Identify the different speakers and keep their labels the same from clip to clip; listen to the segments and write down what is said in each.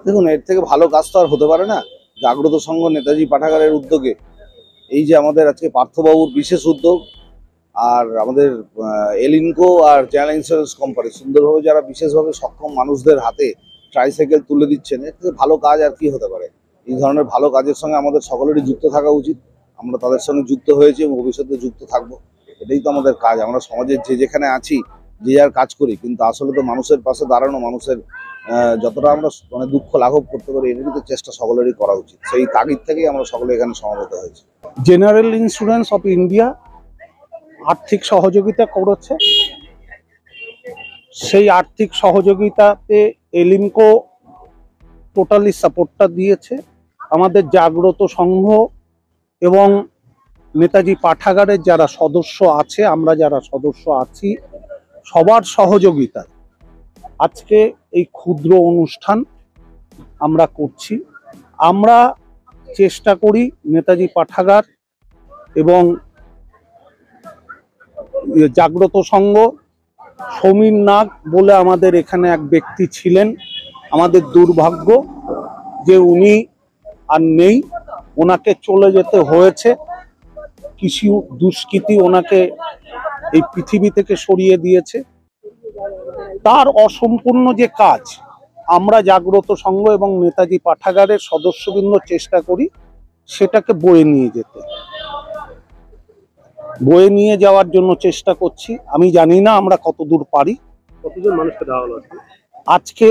Speaker 1: দেখুন, এর থেকে ভালো কাজ তো আর হতে পারে না। জাগ্রত সংঘ নেতাজি পাঠাগারের উদ্যোগে এই যে আমাদের আজকে পার্থবাবুর বিশেষ উদ্যোগ, আর আমাদের এলিনকো আর জেনারেল ইন্স্যুরেন্স কোম্পানি সুন্দরভাবে যারা বিশেষভাবে সক্ষম মানুষদের হাতে ট্রাইসাইকেল তুলে দিচ্ছেন, এর থেকে ভালো কাজ আর কি হতে পারে। এই ধরনের ভালো কাজের সঙ্গে আমাদের সকলেরই যুক্ত থাকা উচিত। আমরা তাদের সঙ্গে যুক্ত হয়েছি এবং ভবিষ্যতে যুক্ত থাকবো। এটাই তো আমাদের কাজ। আমরা সমাজের যে যেখানে আছি, যে যার কাজ করি, কিন্তু আসলে তো মানুষের পাশে দাঁড়ানো, মানুষের যতটা আমরা মানে দুঃখ লাঘব করতে পারি, এর তো চেষ্টা সকলেরই করা উচিত। সেই তাগিদ থেকেই আমরা সকলে এখানে সমবেত হয়েছি।
Speaker 2: জেনারেল ইন্স্যুরেন্স অফ ইন্ডিয়া আর্থিক সহযোগিতা করেছে। সেই আর্থিক সহযোগিতাতে এলিনকো টোটালি সাপোর্টটা দিয়েছে। আমাদের জাগ্রত সংঘ এবং নেতাজি পাঠাগারের যারা সদস্য আছে, আমরা যারা সদস্য আছি, সবার সহযোগিতায় আজকে এই ক্ষুদ্র অনুষ্ঠান আমরা করছি। আমরা চেষ্টা করি নেতাজি পাঠাগার এবং জাগ্রত সংঘ, সমীর নাগ বলে আমাদের এখানে এক ব্যক্তি ছিলেন, আমাদের দুর্ভাগ্য যে উনি আর নেই, ওনাকে চলে যেতে হয়েছে। কিছু দুষ্কৃতী ওনাকে এই পৃথিবী থেকে সরিয়ে দিয়েছে। তার অসম্পূর্ণ যে কাজ, আমরা জাগ্রত সংঘ এবং নেতাজি পাঠাগারের সদস্যবৃন্দ চেষ্টা করি সেটাকে বয়ে নিয়ে যাওয়ার জন্য চেষ্টা করছি। আমি জানি না আমরা কতদূর পারি।
Speaker 3: কতজন মানুষকে দেওয়া হলো
Speaker 2: আজকে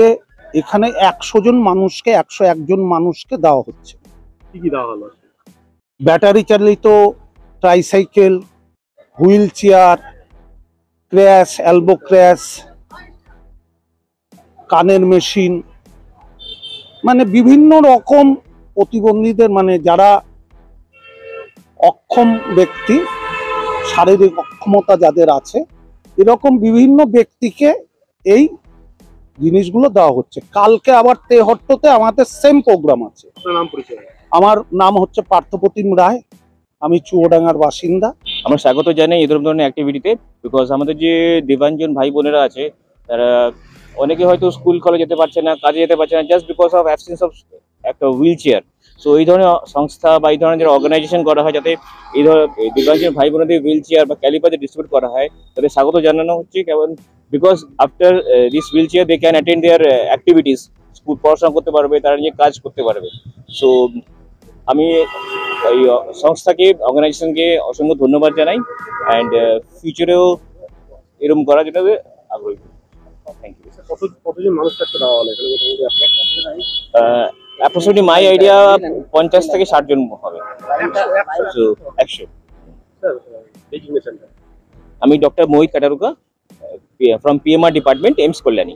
Speaker 2: এখানে 100 জন মানুষকে, 101 জন মানুষকে দেওয়া হচ্ছে।
Speaker 3: কি কি দেওয়া হলো?
Speaker 2: ব্যাটারি চালিত tricycle, wheel chair, crash, elbow crash, কানের মেশিন, মানে বিভিন্ন রকম প্রতিবন্ধীদের, মানে যারা অক্ষম ব্যক্তি, শারীরিক অক্ষমতা যাদের আছে, এরকম বিভিন্ন ব্যক্তিকে এই জিনিসগুলো দেওয়া হচ্ছে। কালকে আবার তেহট্টতে আমাদের সেম প্রোগ্রাম আছে। আমার নাম হচ্ছে পার্থপ্রতিম রায়, আমি চুয়াডাঙ্গার বাসিন্দা।
Speaker 4: আমরা স্বাগত জানাই এই ধরনের অ্যাক্টিভিটিতে, বিকজ আমাদের যে দিব্যাঞ্জন ভাই বোনেরা আছে, তারা অনেকে হয়তো স্কুল কলেজ যেতে পারছে না, কাজে যেতে পারছে না, just because of absence of একটা হুইল চেয়ার। সো এই ধরনের সংস্থা বা এই ধরনের যারা অর্গানাইজেশন করা হয়, যাতে এই ধরনের দিব্যাঞ্জন ভাই বোনেদের হুইল চেয়ার বা ক্যালিপার ডিস্ট্রিবিউট করা হয়, তাদের স্বাগত জানানো হচ্ছে। কারণ because after this wheel chair they can attend their activities, school পড়াশোনা করতে পারবে, তারা নিয়ে কাজ করতে পারবে। সো আমি এই সংস্থাকে, অর্গানাইজেশনকে অসংখ্য ধন্যবাদ জানাই, অ্যান্ড ফিউচারেও এরকম করার জন্য আগ্রহী। Thank you.
Speaker 3: কতজন মানুষকে দেওয়া হলো?
Speaker 4: অ্যাপ্রক্সিমেটলি মাই আইডিয়া 50 থেকে 60 জন হবে। 100। আমি doctor Mohit Kataruka, from PMR department, AIIMS Kalyani.